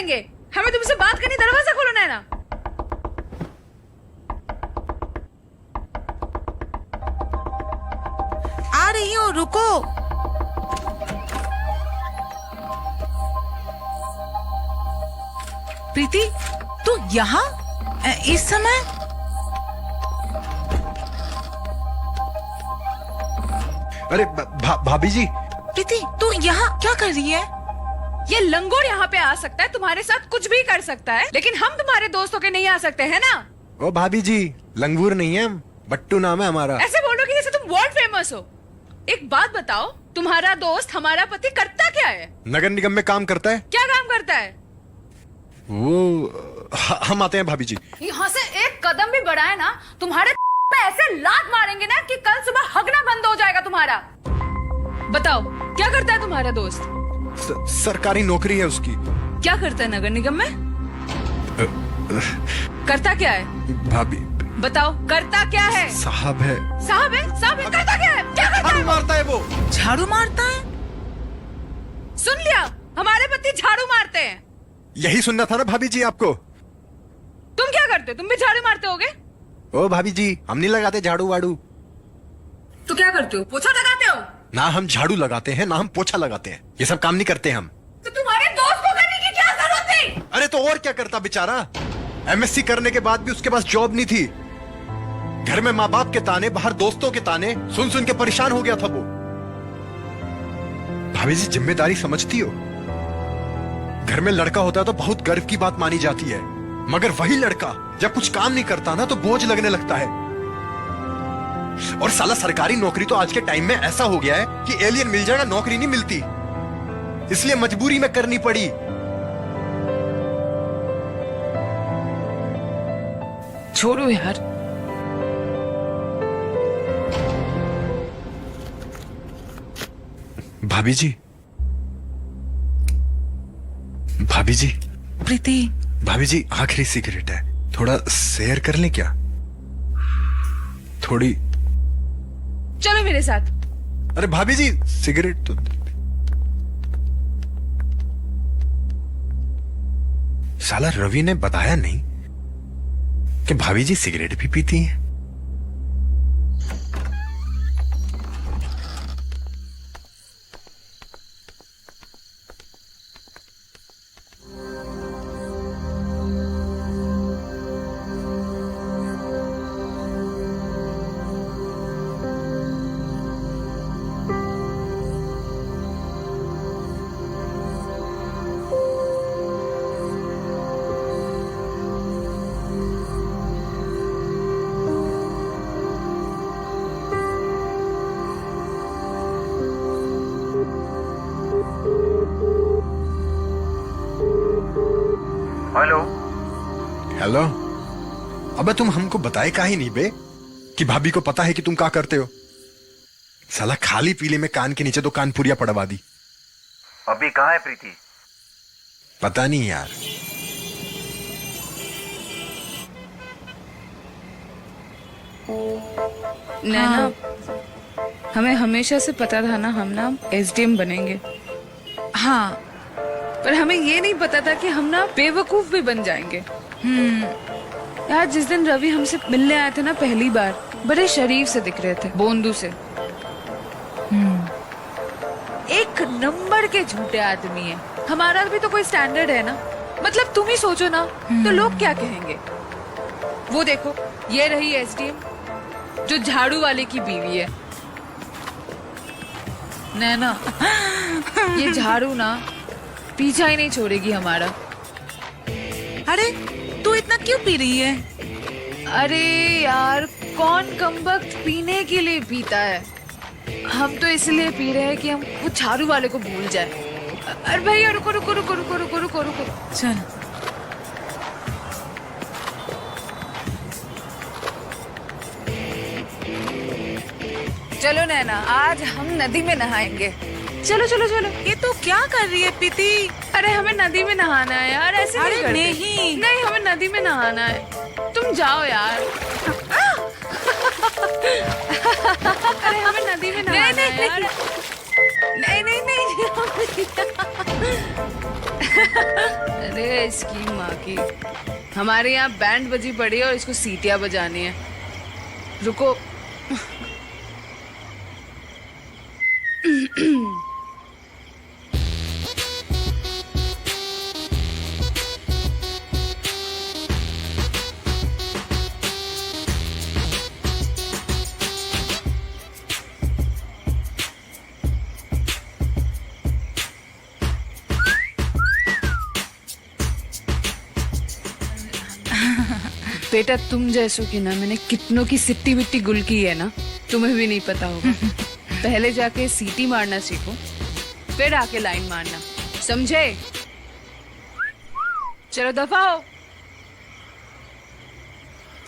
देंगे। हमें तुमसे बात करनी, दरवाजा खोलो नैना। आ रही हूँ, रुको। प्रीति, तू यहाँ इस समय? अरे भाभी जी। प्रीति, तू यहाँ क्या कर रही है? ये लंगोड़ यहाँ पे आ सकता है, तुम्हारे साथ कुछ भी कर सकता है, लेकिन हम तुम्हारे दोस्तों के नहीं आ सकते हैं ना। ओ भाभी जी, लंगूर नहीं है हम, बट्टू नाम है हमारा। ऐसे बोलो कि जैसे तुम वर्ल्ड फेमस हो। एक बात बताओ, तुम्हारा दोस्त हमारा पति करता क्या है? नगर निगम में काम करता है। क्या काम करता है? वो हम आते हैं भाभी जी। यहाँ से एक कदम भी बढ़ाए ना, तुम्हारे में ऐसे लात मारेंगे ना कि कल सुबह हगना बंद हो जाएगा तुम्हारा। बताओ, क्या करता है तुम्हारा दोस्त? सरकारी नौकरी है उसकी। क्या करता है नगर निगम में? करता क्या है भाभी? बताओ, करता क्या है? साहब है। साहब है? साहब है? करता क्या है? क्या करता है? मारता है वो। झाड़ू मारता है? सुन लिया, हमारे पति झाड़ू मारते हैं। यही सुनना था ना भाभी जी आपको। तुम क्या करते हो? तुम भी झाड़ू मारते होगे? ओ भाभी जी, हम नहीं लगाते झाड़ू वाड़ू। तो क्या करते हो? पोछा लगाते हो? ना हम झाड़ू लगाते हैं, ना हम पोछा लगाते हैं। ये सब काम नहीं करते हम। तो तुम्हारे दोस्त को करने की क्या जरूरत थी? अरे तो और क्या करता बेचारा? एमएससी करने के बाद भी उसके पास जॉब नहीं थी। घर में माँ बाप के ताने, बाहर दोस्तों के ताने सुन सुन के परेशान हो गया था वो। भाभी जी, जिम्मेदारी समझती हो? घर में लड़का होता है तो बहुत गर्व की बात मानी जाती है, मगर वही लड़का जब कुछ काम नहीं करता ना तो बोझ लगने लगता है। और साला सरकारी नौकरी तो आज के टाइम में ऐसा हो गया है कि एलियन मिल जाएगा, नौकरी नहीं मिलती, इसलिए मजबूरी में करनी पड़ी। छोड़ो यार। भाभी जी, भाभी जी, प्रीति, भाभी जी, आखिरी सिगरेट है, थोड़ा शेयर कर लें क्या? थोड़ी। चलो मेरे साथ। अरे भाभी जी, सिगरेट तो। साला रवि ने बताया नहीं कि भाभी जी सिगरेट भी पीती हैं। हेलो। हेलो। अबे तुम हमको बताए काहे नहीं बे कि भाभी को पता है कि तुम क्या करते हो? साला खाली पीले में कान के नीचे तो कानपुरिया पड़वा दी। अभी कहाँ है प्रीति? पता नहीं यार। नैना, हमें हमेशा से पता था ना हम ना एसडीएम बनेंगे। हाँ, पर हमें ये नहीं पता था कि हम ना बेवकूफ भी बन जाएंगे। यार, जिस दिन रवि हमसे मिलने आए थे ना पहली बार, बड़े शरीफ से दिख रहे थे, बोंदू से। एक नंबर के झूठे आदमी है। हमारा भी तो कोई स्टैंडर्ड है ना। मतलब तुम ही सोचो ना, तो लोग क्या कहेंगे? वो देखो, ये रही एसडीएम जो झाड़ू वाले की बीवी है। नैना, ये झाड़ू ना पीछा ही नहीं छोड़ेगी हमारा। अरे तू इतना क्यों पी रही है? अरे यार, कौन कमबख्त पीने के लिए पीता है? हम तो इसलिए पी रहे हैं कि हम वो झाड़ू वाले को भूल जाए। अरे भैया, रुको रुको रुको रुको रुको रुको रुको। चल। चलो नैना, आज हम नदी में नहाएंगे। चलो चलो चलो। ये तो क्या कर रही है प्रीति? अरे हमें नदी में नहाना है यार, ऐसे नहीं अरे करते। नहीं। नहीं, हमें नदी में नहाना है। तुम जाओ यार। अरे हमें नदी में नहाना है यार। नहीं नहीं नहीं, नहीं। अरे इसकी माँ की, हमारे यहाँ बैंड बजी पड़ी है और इसको सीटियां बजानी है। रुको। बेटा तुम जैसों की ना मैंने कितनों की सिट्टी बिट्टी गुल की है ना, तुम्हें भी नहीं पता होगा। पहले जाके सीटी मारना सीखो, फिर आके लाइन मारना, समझे? चलो दफा हो।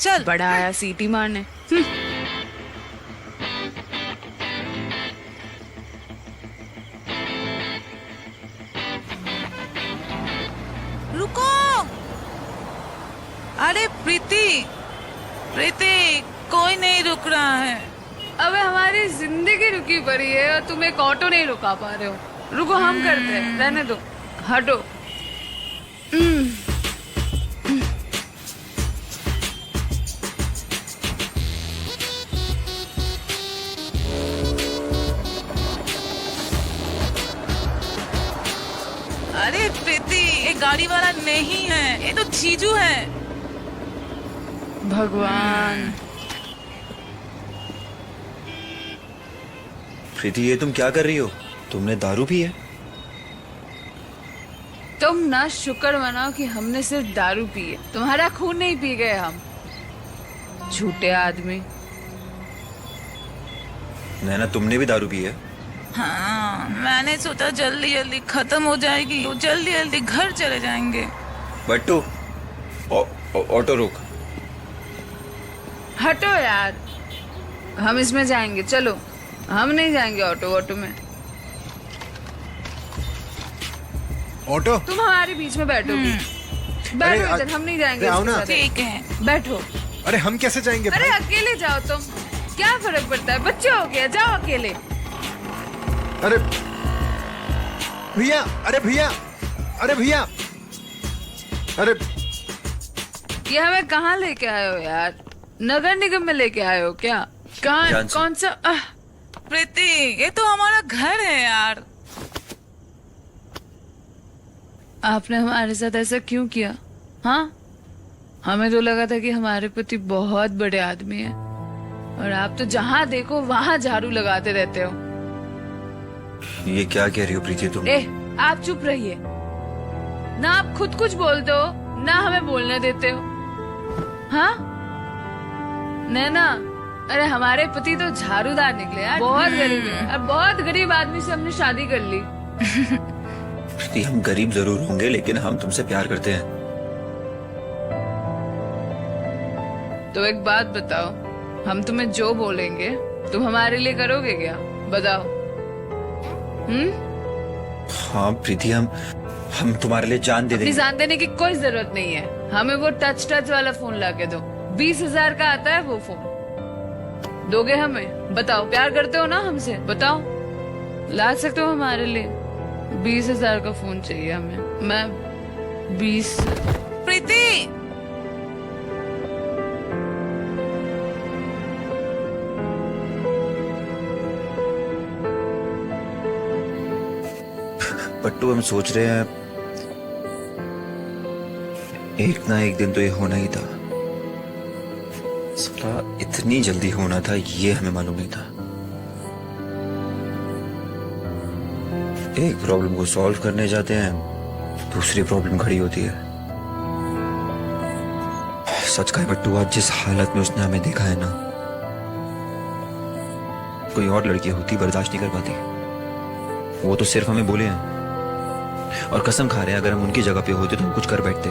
चल बड़ा आया सीटी मारने। रुको। अरे प्रीति, प्रीति कोई नहीं रुक रहा है। अबे हमारी जिंदगी रुकी पड़ी है और तुम एक ऑटो नहीं रुका पा रहे हो। रुको हम करते हैं, रहने दो, हटो। अरे प्रीति ये गाड़ी वाला नहीं है, ये तो जीजू है। भगवान। प्रीति ये तुम क्या कर रही हो? तुमने दारू पी है? तुम ना शुक्र मनाओ कि हमने सिर्फ दारू पी है, तुम्हारा खून नहीं पी गए हम, झूठे आदमी। नैना तुमने भी दारू पी है? हाँ मैंने सोचा जल्दी जल्दी खत्म हो जाएगी तो जल्दी जल्दी घर चले जाएंगे। बट्टू ऑटो रोक। हटो यार, हम इसमें जाएंगे, चलो। हम नहीं जाएंगे ऑटो में। ऑटो? तुम हमारे बीच में बैठोगी। बैठो अरे, इधर, हम नहीं जाएंगे आओ इसके ना। साथ। ठीक है बैठो। अरे हम कैसे जाएंगे अरे भाई? अकेले जाओ तुम, क्या फर्क पड़ता है, बच्चे हो गया, जाओ अकेले। अरे भैया, अरे भैया, अरे भैया, अरे ये हमें कहाँ लेके आए हो यार? नगर निगम में लेके आए हो क्या? कहाँ, जानसी। कौन सा? प्रीति ये तो हमारा घर है यार। आपने हमारे साथ ऐसा क्यों किया? हाँ, हमें तो लगा था कि हमारे पति बहुत बड़े आदमी हैं और आप तो जहाँ देखो वहाँ झाड़ू लगाते रहते हो। ये क्या कह रही हो प्रीति तुम? आप चुप रहिए ना, आप खुद कुछ बोलते हो ना हमें बोलने देते हो। हाँ नैना, अरे हमारे पति तो झाड़ूदार निकले यार, बहुत गरीब है और बहुत गरीब आदमी से हमने शादी कर ली। प्रीति हम गरीब जरूर होंगे लेकिन हम तुमसे प्यार करते हैं। तो एक बात बताओ, हम तुम्हें जो बोलेंगे तुम हमारे लिए करोगे क्या? बताओ। हाँ प्रीति हम तुम्हारे लिए जान दे अपनी देंगे। जान देने की कोई जरूरत नहीं है, हमें वो टच वाला फोन लाके दो, 20,000 का आता है वो फोन। दोगे हमें? बताओ, प्यार करते हो ना हमसे? बताओ, ला सकते हो हमारे लिए? 20,000 का फोन चाहिए हमें। मैं 20। प्रीति बट्टू हम सोच रहे हैं एक ना एक दिन तो ये होना ही था। साला इतनी जल्दी होना था ये हमें मालूम नहीं था। एक प्रॉब्लम को सॉल्व करने जाते हैं, दूसरी प्रॉब्लम खड़ी होती है। सच कहे बट्टू, आज जिस हालत में उसने हमें देखा है ना, कोई और लड़की होती बर्दाश्त नहीं कर पाती। वो तो सिर्फ हमें बोले हैं और कसम खा रहे हैं अगर हम उनकी जगह पे होते तो हम कुछ कर बैठते।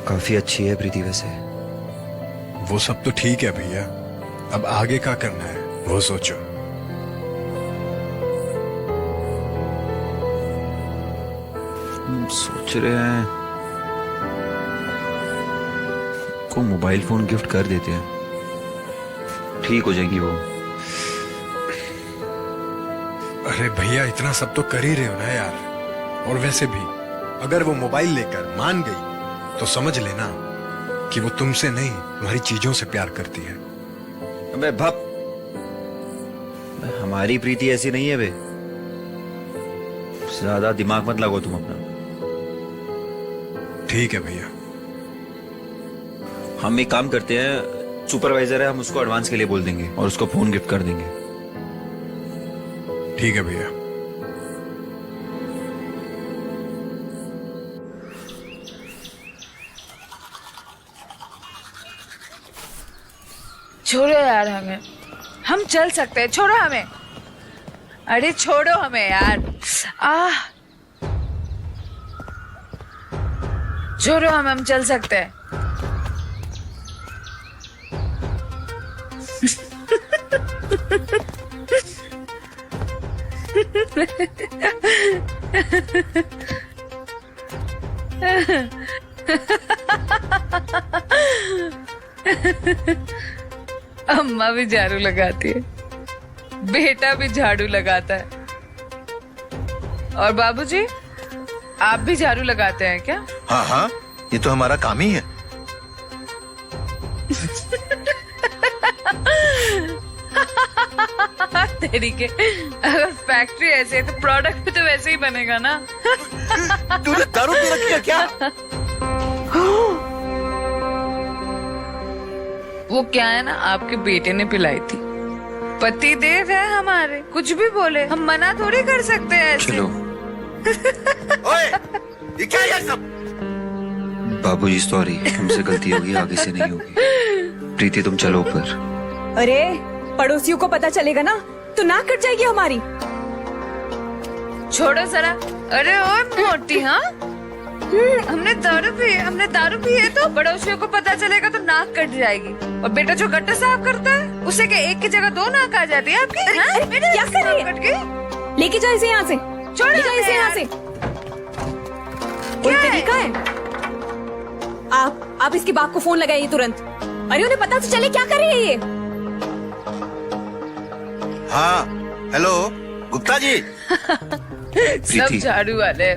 काफी अच्छी है प्रीति वैसे। वो सब तो ठीक है भैया, अब आगे क्या करना है वो सोचो। हम सोच रहे हैं को मोबाइल फोन गिफ्ट कर देते हैं, ठीक हो जाएगी वो। अरे भैया इतना सब तो कर ही रहे हो ना यार। और वैसे भी अगर वो मोबाइल लेकर मान गई तो समझ लेना कि वो तुमसे नहीं तुम्हारी चीजों से प्यार करती है। अबे भप, हमारी प्रीति ऐसी नहीं है बे। ज्यादा दिमाग मत लगाओ तुम अपना। ठीक है भैया। हम एक काम करते हैं, सुपरवाइजर है, हम उसको एडवांस के लिए बोल देंगे और उसको फोन गिफ्ट कर देंगे। ठीक है भैया। छोड़ो यार हमें, हम चल सकते हैं, छोड़ो हमें। अरे छोड़ो हमें यार, छोड़ो हम चल सकते हैं। अम्मा भी झाड़ू लगाती है, बेटा भी झाड़ू लगाता है, और बाबूजी आप भी झाड़ू लगाते हैं क्या? हाँ हाँ, ये तो हमारा काम ही है। तेरी के, अगर फैक्ट्री ऐसे है तो प्रोडक्ट भी तो वैसे ही बनेगा ना। तूने दारू पी रखी है क्या? वो क्या है ना, आपके बेटे ने पिलाई थी। पति देव है हमारे, कुछ भी बोले हम मना थोड़ी कर सकते हैं ऐसे। चलो ओए, ये क्या है सब? बाबूजी सॉरी, हमसे गलती होगी, आगे से नहीं होगी। प्रीति तुम चलो ऊपर। अरे पड़ोसियों को पता चलेगा ना तो नाक कट जाएगी हमारी। छोड़ो जरा। अरे ओ मोटी, हाँ हमने दारू पी है तो पड़ोसियों को पता चलेगा तो नाक कट जाएगी। और बेटा जो गटर साफ करता है उसे क्या एक की जगह 2 नाक आ जाती है आपकी? हाँ? अरे, क्या कर रही है? कट गई। लेके जाओ इसे यहाँ से, छोड़ो ले जाओ इसे यहाँ से। कोई क्या है? तरीका है? आप इसके बाप को फोन लगाइए तुरंत। अरे उन्हें पता तो चले क्या कर रही है ये। हाँ हेलो गुप्ता जी। सब झाड़ू वाले।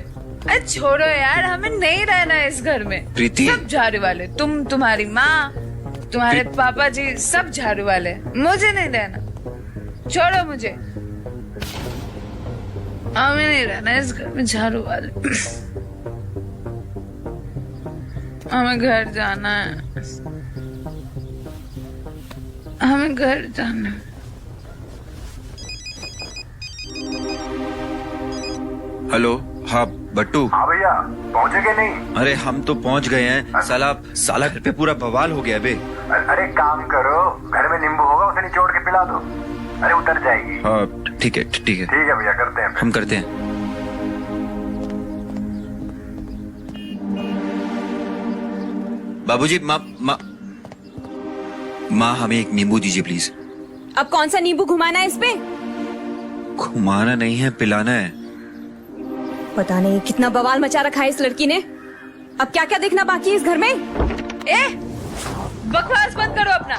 अरे छोड़ो यार, हमें नहीं रहना है इस घर में। प्रीति। सब झाड़ू वाले, तुम्हारी माँ, तुम्हारे पापा जी, सब झाड़ू वाले। मुझे नहीं रहना, छोड़ो मुझे। हमें नहीं रहना इस घर में झाड़ू वाले। हमें घर जाना है, हमें घर जाना है। हेलो, हाँ बट्टू। हाँ भैया, पहुँचे नहीं? अरे हम तो पहुंच गए हैं। साला घर पे पूरा बवाल हो गया बे। अरे काम करो, घर में नींबू होगा उसे निचोड़ के पिला दो। अरे उतर जाएगी। हाँ ठीक है ठीक है। ठीक है भैया, करते हैं। हम करते हैं। बाबूजी, माँ हमें एक नींबू दीजिए प्लीज। अब कौन सा नींबू घुमाना है इस पे? घुमाना नहीं है, पिलाना है। पता नहीं कितना बवाल मचा रखा है इस लड़की ने। अब क्या क्या देखना बाकी है इस घर में? बकवास बंद करो अपना।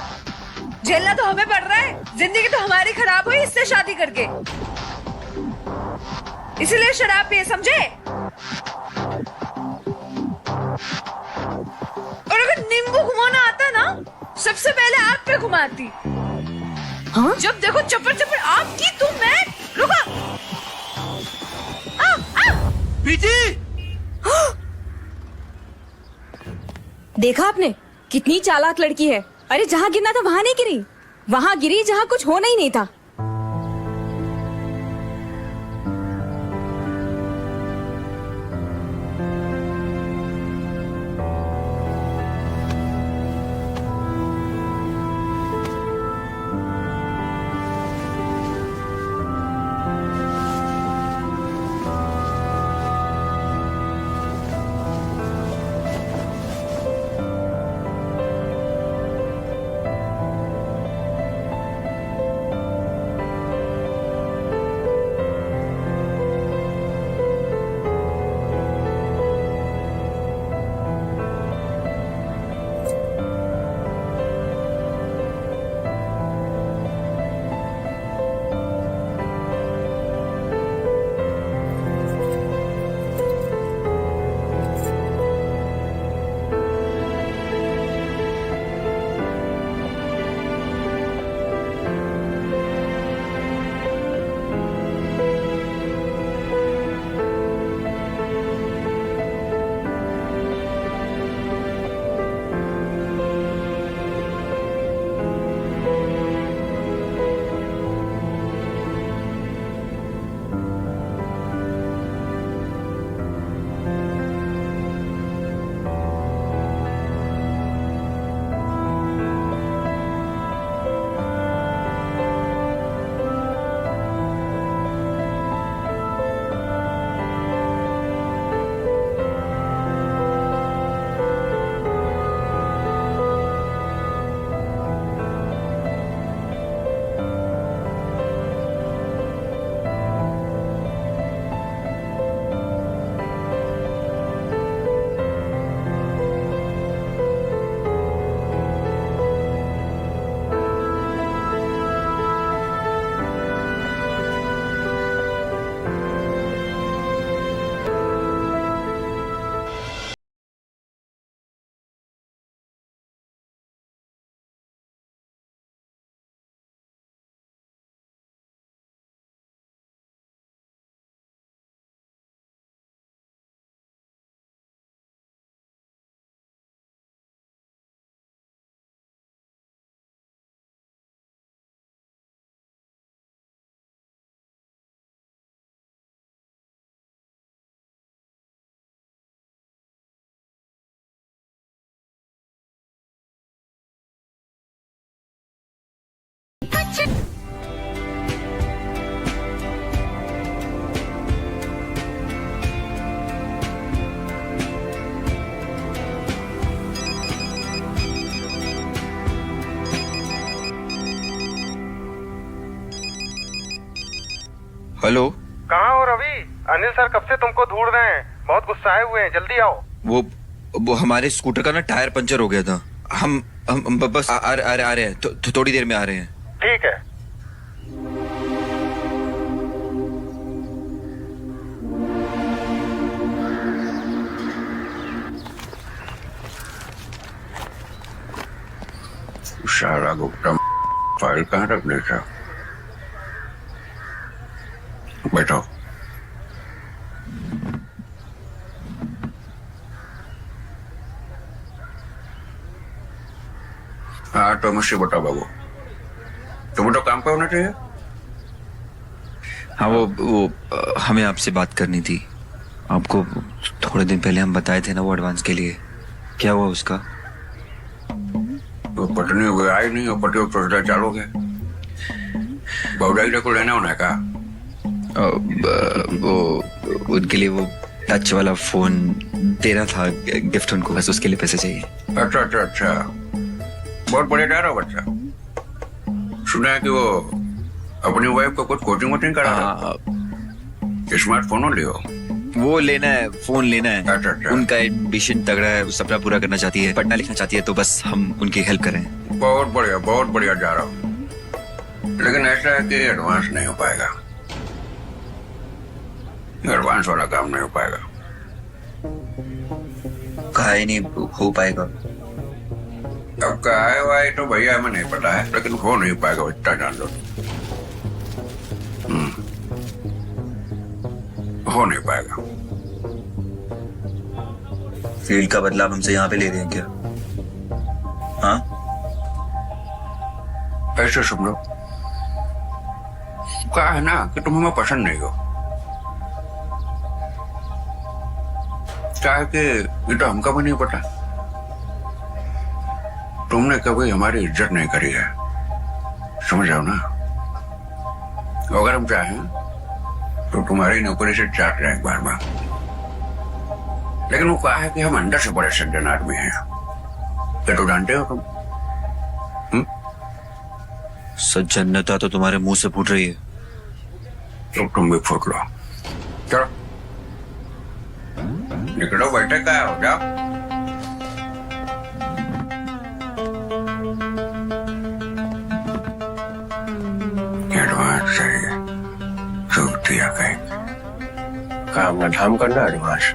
झेलना तो हमें पड़ रहा है, जिंदगी तो हमारी खराब हुई इससे शादी करके, इसीलिए शराब पिए, समझे? और अगर नींबू घुमाना आता ना, सबसे पहले आप पे घुमाती। हाँ? जब देखो चप्पड़ चप्पड़ आपकी, तुम मैं रुको। प्रीति, देखा आपने कितनी चालाक लड़की है। अरे जहाँ गिरना था वहाँ नहीं गिरी, वहाँ गिरी जहाँ कुछ होना ही नहीं था। हेलो। कहाँ हो रवि? अनिल सर कब से तुमको ढूंढ रहे हैं, बहुत गुस्साए हुए हैं, जल्दी आओ। वो हमारे स्कूटर का ना टायर पंचर हो गया था। हम बस आ रहे हैं, थोड़ी देर में आ रहे हैं। ठीक है। सारा गुप्ता फाइल कहाँ रख देता? बैठो। हाँ तो मुझसे बताओ बाबू, तुम्हें तो काम पे होना चाहिए। हाँ वो हमें आपसे बात करनी थी। आपको थोड़े दिन पहले हम बताए थे ना वो एडवांस के लिए, क्या हुआ उसका? तो पत्नी हो गई आई नहीं और पति सोचता चलोगे, बहुडाई को लेना होना का। वो उनके लिए वो टच वाला फोन देना था गिफ्ट उनको, बस उसके लिए पैसे चाहिए। अच्छा अच्छा अच्छा, बहुत बढ़िया जा रहा हो बच्चा। सुना है कि वो अपनी वाइफ को कुछ कोचिंग वोचिंग करा रहा है, स्मार्टफोन लियो। वो लेना है, फोन लेना है। अच्छा, अच्छा। उनका एडमिशन तगड़ा है, सपना पूरा करना चाहती है, पढ़ना लिखना चाहती है, तो बस हम उनकी हेल्प करें। बहुत बढ़िया जा रहा हूँ, लेकिन ऐसा है कि एडवांस नहीं हो पाएगा। एडवांस वाला काम नहीं हो पाएगा। कहा ही नहीं हो पाएगा। अब कहा है भाई तो भैया हमें नहीं पता है, लेकिन हो नहीं पाएगा, इतना जान लो। हो नहीं पाएगा। फील्ड का बदला हमसे यहाँ पे ले रहे हैं क्या? हाँ ऐसे सुन लो, कहा है ना कि तुम हमें पसंद नहीं हो। क्या है कि ये तो हमका भी नहीं पता, तुमने कभी हमारी इज्जत नहीं करी है, समझ आओ ना। अगर हम चाहें तो तुम्हारी नौकरी से चाट रहे एक बार में, लेकिन वो कहा है कि हम अंदर से बड़े सज्जन आदमी हैं। ये तो जानते हो तुम। सज्जनता तो तुम्हारे मुंह से फूट रही है। तो तुम भी फूट लो। चलो निकलो, बैठे क्या हो जाओ। एडवांस चाहिए, दिया कहीं काम ना धाम करना एडवांस।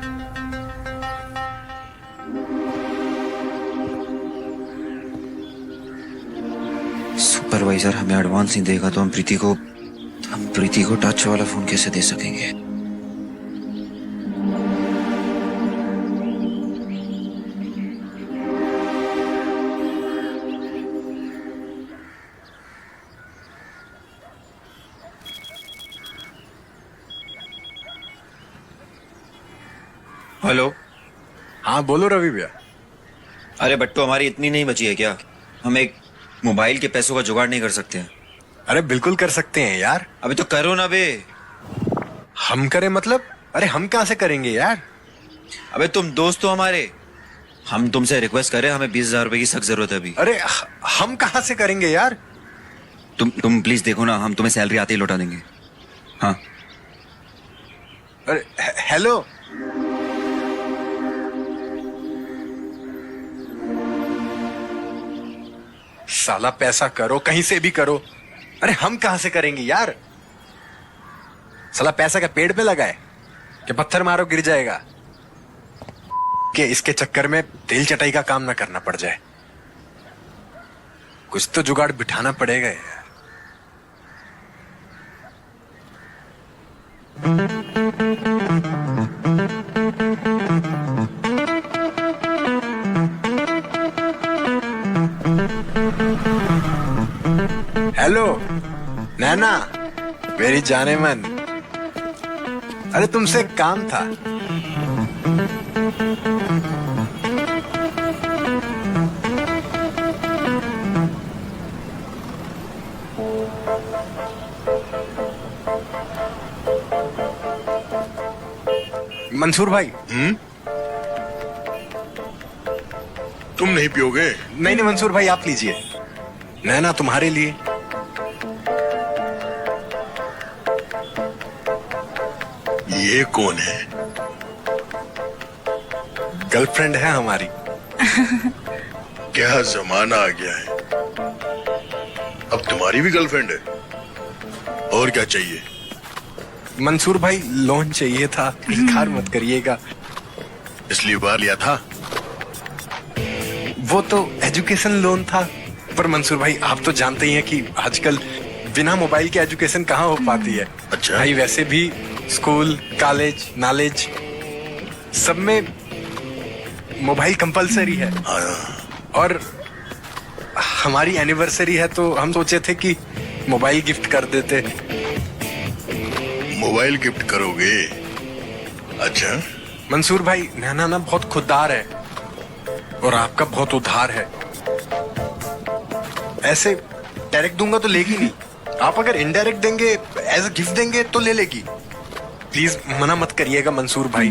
सुपरवाइजर हमें एडवांस नहीं देगा तो हम प्रीति को टच वाला फोन कैसे दे सकेंगे? हेलो। हाँ बोलो रवि भैया। अरे बट्टू, हमारी इतनी नहीं बची है क्या? हम एक मोबाइल के पैसों का जुगाड़ नहीं कर सकते हैं? अरे बिल्कुल कर सकते हैं यार। अबे तो करो ना बे। हम करें मतलब? अरे हम कहाँ से करेंगे यार? अबे तुम दोस्त हो हमारे, हम तुमसे रिक्वेस्ट करें, हमें 20,000 रुपए की सख्त जरूरत है अभी। अरे हम कहाँ से करेंगे यार? तुम प्लीज देखो ना, हम तुम्हें सैलरी आते ही लौटा देंगे। हाँ। अरे हेलो, साला पैसा करो, कहीं से भी करो। अरे हम कहां से करेंगे यार? साला पैसा क्या पेड़ पे लगा है कि पत्थर मारो गिर जाएगा? कि इसके चक्कर में तेल चटाई का काम ना करना पड़ जाए। कुछ तो जुगाड़ बिठाना पड़ेगा यार। हेलो नैना, मेरी जाने मन। अरे तुमसे एक काम था। मंसूर भाई। तुम नहीं पियोगे? नहीं नहीं मंसूर भाई, आप लीजिए। नैना तुम्हारे लिए। ये कौन है? गर्लफ्रेंड है हमारी। क्या जमाना आ गया है, अब तुम्हारी भी गर्लफ्रेंड है? और क्या चाहिए? मंसूर भाई लोन चाहिए था, इनकार मत करिएगा। इसलिए बाहर लिया था? वो तो एजुकेशन लोन था। पर मंसूर भाई आप तो जानते ही हैं कि आजकल बिना मोबाइल के एजुकेशन कहाँ हो पाती है। अच्छा। भाई वैसे भी स्कूल, कॉलेज, नॉलेज सब में मोबाइल कंपलसरी है। और हमारी एनिवर्सरी है तो हम सोचे थे कि मोबाइल गिफ्ट कर देते। मोबाइल गिफ्ट करोगे? अच्छा। मंसूर भाई नैना ना बहुत खुददार है और आपका बहुत उधार है। ऐसे डायरेक्ट दूंगा तो लेगी नहीं, आप अगर इनडायरेक्ट देंगे, एज अ गिफ्ट देंगे तो ले लेगी। प्लीज मना मत करिएगा मंसूर भाई।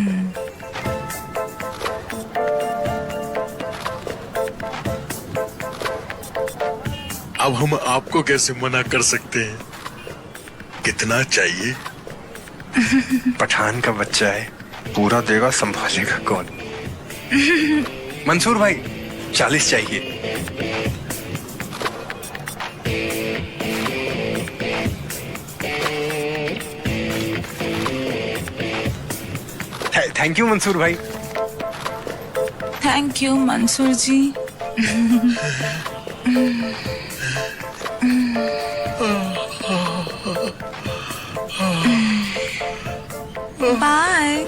अब हम आपको कैसे मना कर सकते हैं? कितना चाहिए? पठान का बच्चा है, पूरा देगा, संभालेगा कौन। मंसूर भाई 40 चाहिए। थैंक यू मंसूर भाई। Thank you Mansoor ji. Bye.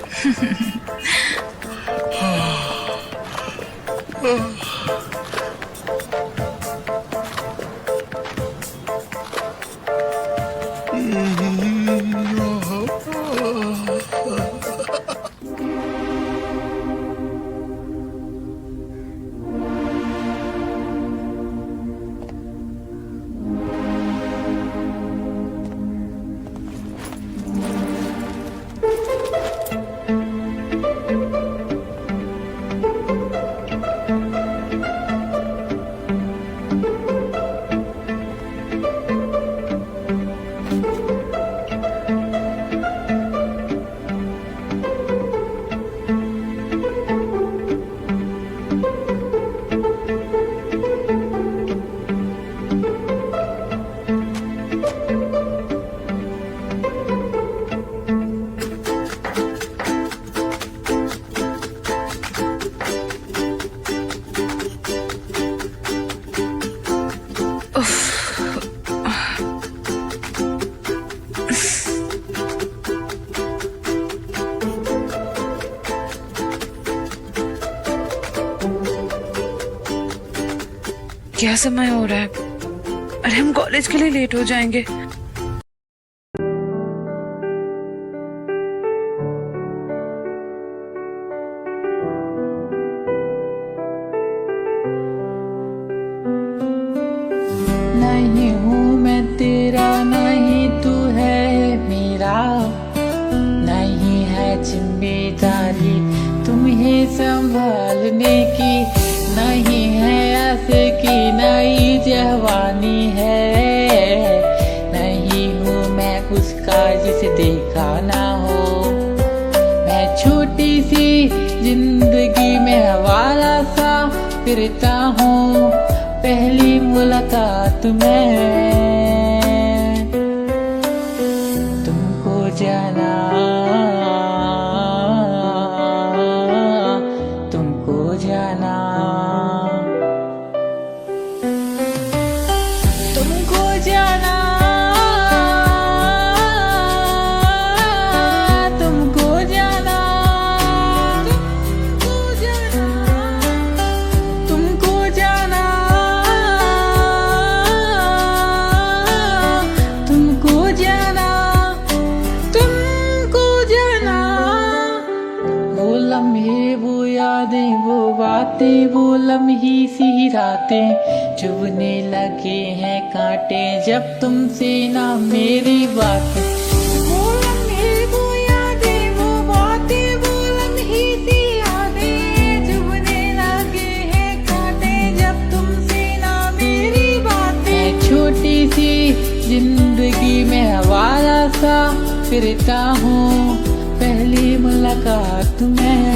क्या समय हो रहा है? अरे हम कॉलेज के लिए लेट हो जाएंगे। नहीं हूँ मैं तेरा, नहीं तू है मेरा, नहीं है जिम्मेदारी तुम्हें संभालने की, नहीं है ऐसे की नई जवानी है, नहीं हूँ मैं उसका जिसे देखा ना हो, मैं छोटी सी जिंदगी में हवाला सा फिरता हूँ, पहली मुलाकात में तुमको जाना, तुमको जाना, तुमको जाना, तुमको जाना, तुमको जाना, तुमको जाना, तुमको जाना, वो लम्हे, वो यादें, वो बातें, वो लम्ही सी रातें, चुभने लगे हैं कांटे जब तुमसे ना मेरी बातें, वो लम्हे, वो यादें, वो बातें, वो जिंदगी में आवारा सा फिरता हूँ, पहली मुलाकात में